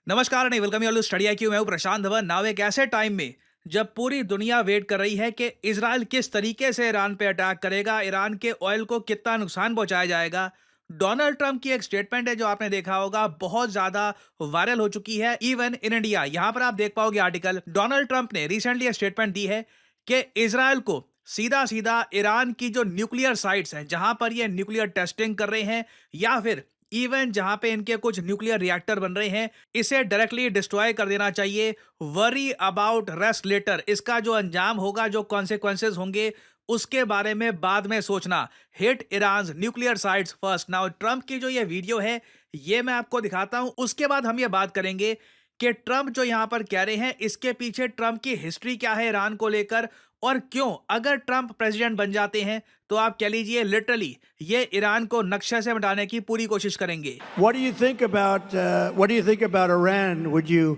नमस्कार नहीं welcome you all to study IQ। मैं हूं प्रशांत धवन। नाउ एक ऐसे टाइम में जब पूरी दुनिया वेट कर रही है कि इजराइल किस तरीके से ईरान पे अटैक करेगा, ईरान के ऑयल को कितना नुकसान पहुंचाया जाएगा। डोनाल्ड ट्रंप की एक स्टेटमेंट है जो आपने देखा होगा, बहुत ज्यादा वायरल हो चुकी है इवन इन इंडिया। यहां पर आप देख पाओगे आर्टिकल। डोनाल्ड ट्रंप ने रिसेंटली एक स्टेटमेंट दी है कि इजराइल को सीधा सीधा ईरान की जो न्यूक्लियर साइट्स हैं जहां पर ये न्यूक्लियर टेस्टिंग कर रहे हैं या फिर इवन जहां पे इनके कुछ न्यूक्लियर रिएक्टर बन रहे हैं, इसे डायरेक्टली डिस्ट्रॉय कर देना चाहिए। वरी अबाउट रेस्ट लेटर, इसका जो अंजाम होगा, जो कॉन्सिक्वेंसेस होंगे, उसके बारे में बाद में सोचना। Hit Iran nuclear sites first. Now Trump की जो ये वीडियो है ये मैं आपको दिखाता हूं, उसके बाद हम ये बात करेंगे कि ट्रंप जो यहां पर कह रहे हैं इसके पीछे ट्रंप की हिस्ट्री क्या है ईरान को लेकर, और क्यों अगर ट्रंप प्रेसिडेंट बन जाते हैं तो आप कह लीजिए लिटरली ये ईरान को नक्शे से मिटाने की पूरी कोशिश करेंगे। What do you think about Iran? Would you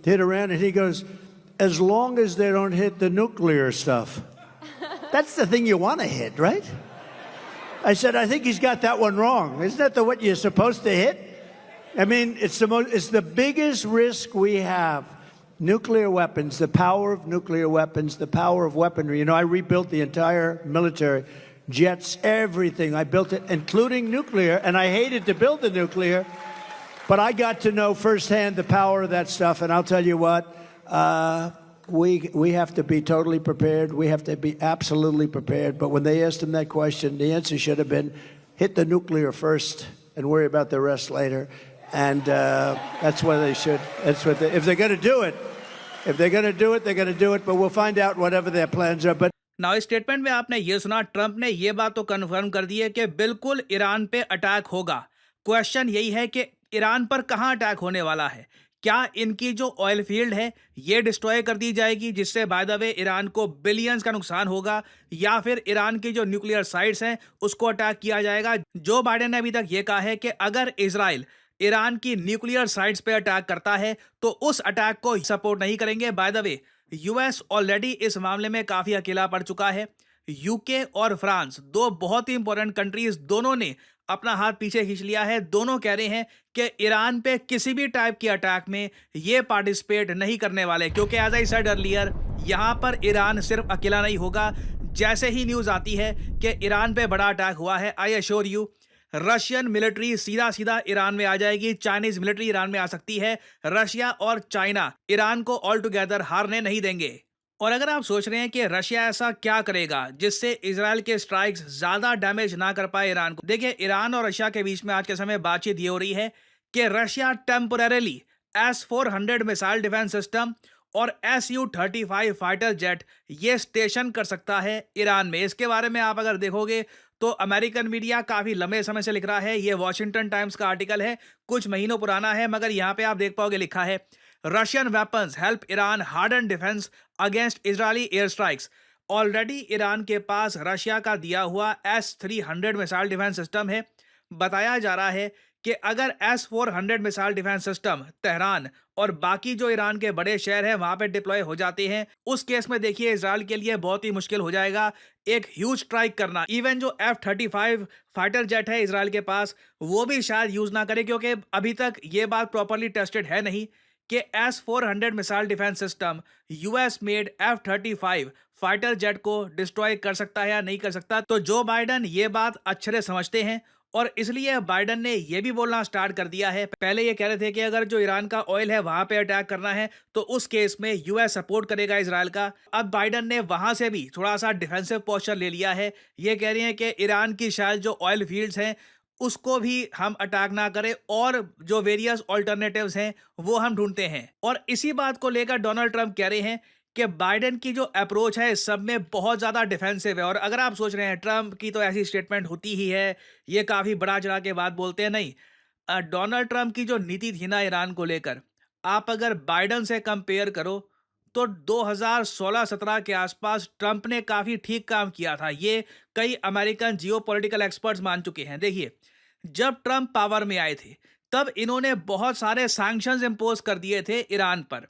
hit Iran? And he goes, as long as they don't hit the nuclear stuff. That's the thing you want to hit, right? I said, I think he's got that one wrong. Isn't that what you're supposed to hit? I mean, it's the biggest risk we have. Nuclear weapons, the power of nuclear weapons, the power of weaponry. You know, I rebuilt the entire military, jets, everything. I built it, including nuclear, and I hated to build the nuclear, but I got to know firsthand the power of that stuff. And I'll tell you what, we have to be totally prepared. We have to be absolutely prepared. But when they asked him that question, the answer should have been, hit the nuclear first and worry about the rest later. And that's what they should. That's what if they're going to do it, they're going to do it. But we'll find out whatever their plans are. But now इस statement में आपने ये सुना, Trump ने ये बात तो confirm कर दी है कि बिल्कुल ईरान पे अटैक होगा। क्वेश्चन यही है कि ईरान पर कहां अटैक होने वाला है। क्या इनकी जो ऑयल फील्ड है ये डिस्ट्रॉय कर दी जाएगी, जिससे बाय द वे ईरान को बिलियंस का नुकसान होगा, या फिर ईरान की जो न्यूक्लियर साइट्स हैं उसको अटैक किया जाएगा। जो बाइडेन ने अभी तक ये कहा है कि अगर इजराइल ईरान की न्यूक्लियर साइट्स पे अटैक करता है तो उस अटैक को सपोर्ट नहीं करेंगे। By the way US already इस मामले में काफी अकेला पड़ चुका है। यूके और फ्रांस, दो बहुत ही इंपॉर्टेंट कंट्रीज, दोनों ने अपना हाथ पीछे खींच लिया है। दोनों कह रहे हैं कि ईरान पे किसी भी टाइप की अटैक में ये पार्टिसिपेट नहीं करने वाले, क्योंकि एज आई सेड अर्लियर यहां पर ईरान सिर्फ अकेला नहीं होगा। जैसे ही न्यूज आती है कि ईरान पे बड़ा अटैक हुआ है, I assure you Russian military सीधा सीधा ईरान में आ जाएगी, चाइनीज मिलिट्री ईरान में आ सकती है। रशिया और चाइना ईरान को ऑल टुगेदर हारने नहीं देंगे। और अगर आप सोच रहे हैं कि रशिया ऐसा क्या करेगा जिससे इजराइल के स्ट्राइक्स ज्यादा डैमेज ना कर पाए ईरान को, देखिए ईरान और रशिया के बीच में आज के समय बातचीत ये हो रही है कि Russia temporarily S-400 missile defence system और Su-35 फाइटर जेट ये स्टेशन कर सकता है ईरान में। इसके बारे में आप अगर देखोगे तो अमेरिकन मीडिया काफी लंबे समय से लिख रहा है। ये वॉशिंगटन टाइम्स का आर्टिकल है, कुछ महीनों पुराना है, मगर यहां पे आप देख पाओगे लिखा है Russian weapons help Iran harden defence against Israeli air strikes. Already Iran के पास रशिया का दिया हुआ S-300 मिसाइल डिफेंस सिस्टम है। बताया जा रहा है कि अगर S-400 missile defence system Tehran और बाकी जो ईरान के बड़े शहर हैं वहां पे डिप्लॉय हो जाते हैं, उस केस में देखिए इजराइल के लिए बहुत ही मुश्किल हो जाएगा एक ह्यूज स्ट्राइक करना। इवन जो F-35 फाइटर जेट है इजराइल के पास, वो भी शायद यूज ना करे, क्योंकि अभी तक ये बात प्रॉपरली टेस्टेड है नहीं कि S-400 missile defence system US made F-35 fighter jet को डिस्ट्रॉय कर सकता है या नहीं कर सकता। तो जो बाइडन ये बात अच्छे से समझते हैं और इसलिए बाइडन ने यह भी बोलना स्टार्ट कर दिया है। पहले ये कह रहे थे कि अगर जो ईरान का ऑयल है वहां पे अटैक करना है तो उस केस में यूएस सपोर्ट करेगा इजराइल का। अब बाइडन ने वहां से भी थोड़ा सा डिफेंसिव पोस्चर ले लिया है। ये कह रहे हैं कि ईरान की शायद जो ऑयल फील्ड्स हैं उसको भी हम अटैक ना करें, और जो वेरियस ऑल्टरनेटिव्स हैं वो हम ढूंढते हैं। और इसी बात को लेकर डोनाल्ड ट्रंप कह रहे हैं कि बाइडेन की जो अप्रोच है इस सब में बहुत ज़्यादा डिफेंसिव है। और अगर आप सोच रहे हैं ट्रंप की तो ऐसी स्टेटमेंट होती ही है, ये काफ़ी बड़ा चढ़ा के बात बोलते हैं, नहीं। डोनाल्ड ट्रंप की जो नीति थी ना ईरान को लेकर, आप अगर बाइडेन से कंपेयर करो तो 2016-17 के आसपास ट्रंप ने काफ़ी ठीक काम किया था। ये कई अमेरिकन जियोपॉलिटिकल एक्सपर्ट्स मान चुके हैं। देखिए जब ट्रंप पावर में आए थे तब इन्होंने बहुत सारे सैंक्शंस इंपोज कर दिए थे ईरान पर।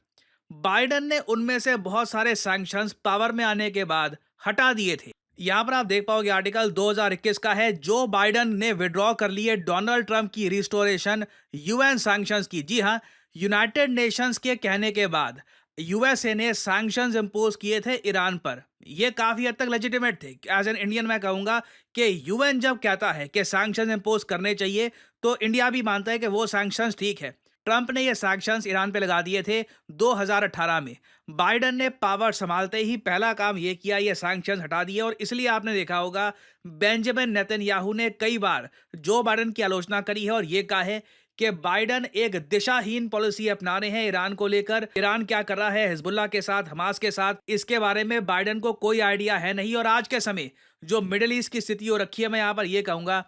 बाइडन ने उनमें से बहुत सारे सैंक्शंस पावर में आने के बाद हटा दिए थे। यहां पर आप देख पाओगे आर्टिकल 2021 का है, जो बाइडन ने विड्रॉ कर लिए डोनाल्ड ट्रंप की रिस्टोरेशन यूएन सैंक्शंस की। जी हां, यूनाइटेड नेशंस के कहने के बाद यूएसए ने सैंक्शंस इंपोज किए थे ईरान पर। ये काफी हद तक लेजिटिमेट थे। एज एन इंडियन मैं कहूंगा कि यूएन जब कहता है कि सैंक्शंस इंपोज करने चाहिए तो इंडिया भी मानता है कि वो सैंक्शंस ठीक है। ट्रंप ने ये सैंक्शंस ईरान पे लगा दिए थे 2018 में। बाइडन ने पावर संभालते ही पहला काम ये किया, ये सैंक्शंस हटा दिए। और इसलिए आपने देखा होगा बेंजामिन नेतन्याहू ने कई बार जो बाइडन की आलोचना करी है और ये कहा है कि बाइडन एक दिशाहीन पॉलिसी अपना रहे हैं ईरान को लेकर। ईरान क्या कर रहा है हिजबुल्लाह के साथ, हमास के साथ, इसके बारे में बाइडन को कोई आइडिया है नहीं। और आज के समय जो मिडिल ईस्ट की स्थिति हो रखी है, मैं यहाँ पर यह कहूंगा,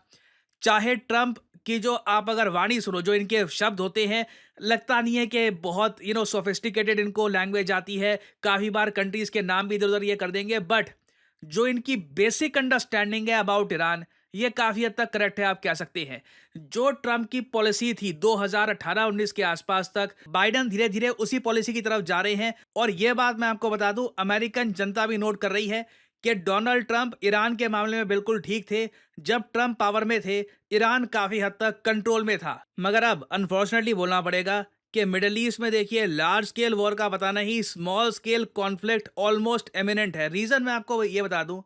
चाहे ट्रंप की जो आप अगर वाणी सुनो, जो इनके शब्द होते हैं, लगता नहीं है कि बहुत सोफिस्टिकेटेड इनको लैंग्वेज आती है। काफी बार कंट्रीज के नाम भी इधर उधर ये कर देंगे, बट जो इनकी बेसिक अंडरस्टैंडिंग है अबाउट ईरान, ये काफी हद तक करेक्ट है, आप कह सकते हैं। जो ट्रंप की पॉलिसी थी 2018-19 के आसपास तक, बाइडन धीरे धीरे उसी पॉलिसी की तरफ जा रहे हैं। और यह बात मैं आपको बता दूं, अमेरिकन जनता भी नोट कर रही है कि डोनाल्ड ट्रंप ईरान के मामले में बिल्कुल ठीक थे। जब ट्रंप पावर में थे, ईरान काफी हद तक कंट्रोल में था। मगर अब अनफॉर्चुनेटली बोलना पड़ेगा कि मिडिल ईस्ट में देखिए लार्ज स्केल वॉर का पता नहीं, small scale conflict almost imminent है। रीजन मैं आपको ये बता दूं,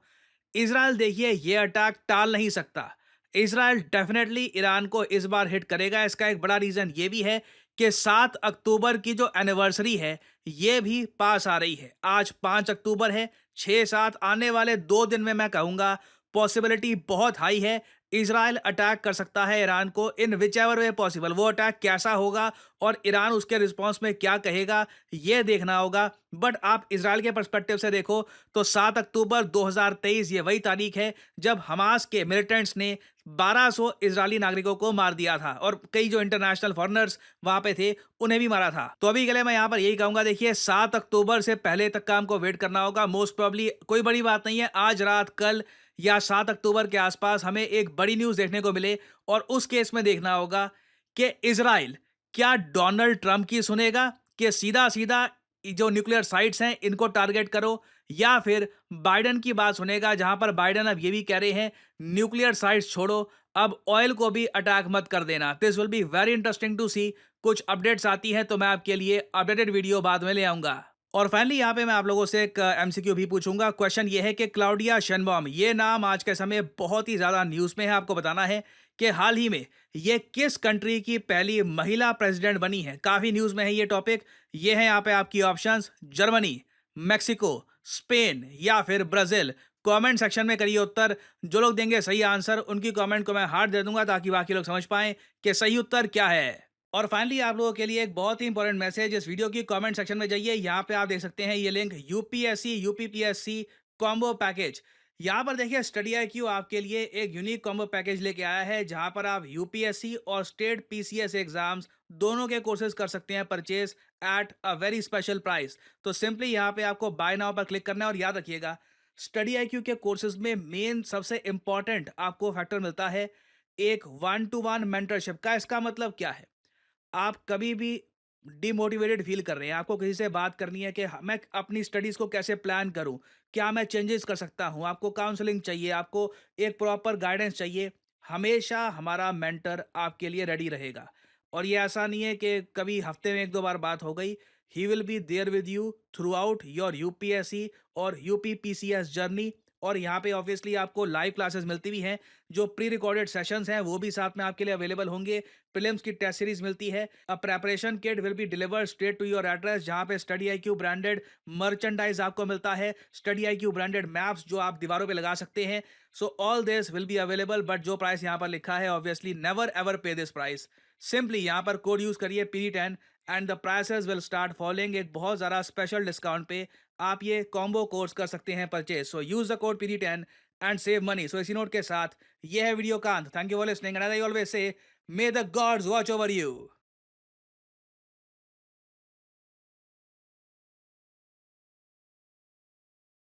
इजराइल देखिए ये अटैक टाल नहीं सकता। इजराइल डेफिनेटली ईरान को इस बार हिट करेगा। इसका एक बड़ा रीजन ये भी है कि 7 अक्टूबर की जो एनिवर्सरी है ये भी पास आ रही है। आज 5 अक्टूबर है। 6-7 आने वाले 2 दिन में मैं कहूंगा पॉसिबिलिटी बहुत हाई है इजराइल अटैक कर सकता है ईरान को, इन विच एवर वे पॉसिबल। वो अटैक कैसा होगा और ईरान उसके रिस्पॉन्स में क्या कहेगा, ये देखना होगा। बट आप इजराइल के पर्सपेक्टिव से देखो तो 7 अक्टूबर 2023 ये वही तारीख है जब हमास के मिलिटेंट्स ने 1200 इजरायली नागरिकों को मार दिया था और कई जो इंटरनेशनल फॉरेनर्स वहां पे थे उन्हें भी मारा था। तो अभी के लिए मैं यहाँ पर यही कहूंगा, देखिए 7 अक्टूबर से पहले तक का हमको वेट करना होगा। मोस्ट प्रोबेबली कोई बड़ी बात नहीं है, आज रात, कल या 7 अक्टूबर के आसपास हमें एक बड़ी न्यूज देखने को मिले। और उस केस में देखना होगा कि इजराइल क्या डोनाल्ड ट्रंप की सुनेगा कि सीधा सीधा जो न्यूक्लियर साइट्स हैं इनको टारगेट करो, या फिर बाइडन की बात सुनेगा, जहां पर बाइडन अब ये भी कह रहे हैं न्यूक्लियर साइट्स छोड़ो, अब ऑयल को भी अटैक मत कर देना। This will be very interesting to see. कुछ अपडेट्स आती हैं तो मैं आपके लिए अपडेटेड वीडियो बाद में ले आऊंगा। और फाइनली यहाँ पे मैं आप लोगों से एक एमसीक्यू भी पूछूंगा। क्वेश्चन ये है कि क्लाउडिया शेनबॉम, ये नाम आज के समय बहुत ही ज्यादा न्यूज में है। आपको बताना है कि हाल ही में ये किस कंट्री की पहली महिला प्रेसिडेंट बनी है। काफी न्यूज में है ये टॉपिक। ये है यहाँ पे आपकी ऑप्शंस: जर्मनी, मेक्सिको, स्पेन या फिर ब्राजील। कमेंट सेक्शन में करिए उत्तर। जो लोग देंगे सही आंसर उनकी कमेंट को मैं हार्ट दे दूंगा ताकि बाकी लोग समझ पाएं कि सही उत्तर क्या है। और फाइनली आप लोगों के लिए एक बहुत ही इंपॉर्टेंट मैसेज, इस वीडियो की कमेंट सेक्शन में जाइए, यहाँ पे आप देख सकते हैं ये link, UPSC UPPSC combo package. यहाँ पर देखिए स्टडी IQ आपके लिए एक यूनिक कॉम्बो पैकेज लेके आया है, जहाँ पर आप यूपीएससी और स्टेट पीसीएस एग्जाम्स दोनों के कोर्सेज कर सकते हैं purchase at a very special price. तो सिंपली यहाँ पे आपको बाय नाउ पर क्लिक करना है। और याद रखिएगा स्टडी IQ के कोर्सेज में मेन सबसे इंपॉर्टेंट आपको फैक्टर मिलता है एक 1-to-1 मेंटरशिप का। इसका मतलब क्या है, आप कभी भी डिमोटिवेटेड फील कर रहे हैं, आपको किसी से बात करनी है कि मैं अपनी स्टडीज को कैसे प्लान करूं, क्या मैं चेंजेस कर सकता हूं, आपको काउंसलिंग चाहिए, आपको एक प्रॉपर गाइडेंस चाहिए, हमेशा हमारा मेंटर आपके लिए रेडी रहेगा। और ये ऐसा नहीं है कि कभी हफ्ते में 1-2 बार बात हो गई। He will be there with you throughout your UPSC और यूपीपीसीएस जर्नी। और यहाँ पे ऑब्वियसली आपको लाइव क्लासेस मिलती भी हैं, जो प्री रिकॉर्डेड सेशंस हैं वो भी साथ में आपके लिए अवेलेबल होंगे। प्रीलिम्स की टेस्ट सीरीज मिलती है। A preparation kit will be delivered straight to your address, जहाँ पे स्टडी IQ ब्रांडेड मर्चेंडाइज आपको मिलता है, स्टडी IQ ब्रांडेड मैप्स जो आप दीवारों पे लगा सकते हैं। So all this will be available, but जो प्राइस यहाँ पर लिखा है ऑब्वियसली नेवर एवर पे दिस प्राइस। सिंपली यहाँ पर कोड यूज करिए PD10 and the prices will start following एक बहुत ज़्यादा स्पेशल डिस्काउंट पे आप ये कॉम्बो कोर्स कर सकते हैं purchase. So use the code PD10 and save money. So इसी नोट के साथ ये है वीडियो का अंत। Thank you for listening and I always say may the gods watch over you.